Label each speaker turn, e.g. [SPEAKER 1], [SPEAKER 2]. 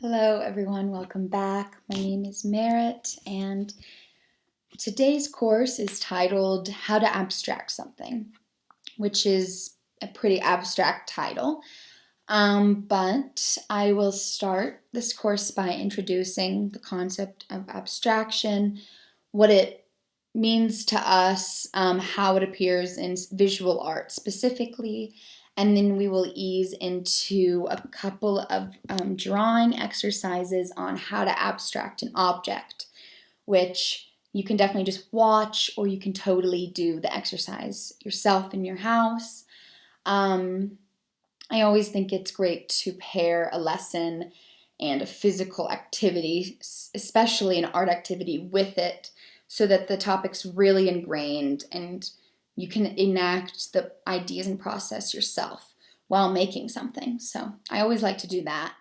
[SPEAKER 1] Hello everyone, welcome back. My name is Merritt and today's course is titled How to Abstract Something, which is a pretty abstract title. But I will start this course by introducing the concept of abstraction, what it means to us, how it appears in visual art specifically, and then we will ease into a couple of drawing exercises on how to abstract an object, which you can definitely just watch or you can totally do the exercise yourself in your house. I always think it's great to pair a lesson and a physical activity, especially an art activity, with it so that the topic's really ingrained and you can enact the ideas and process yourself while making something. So I always like to do that.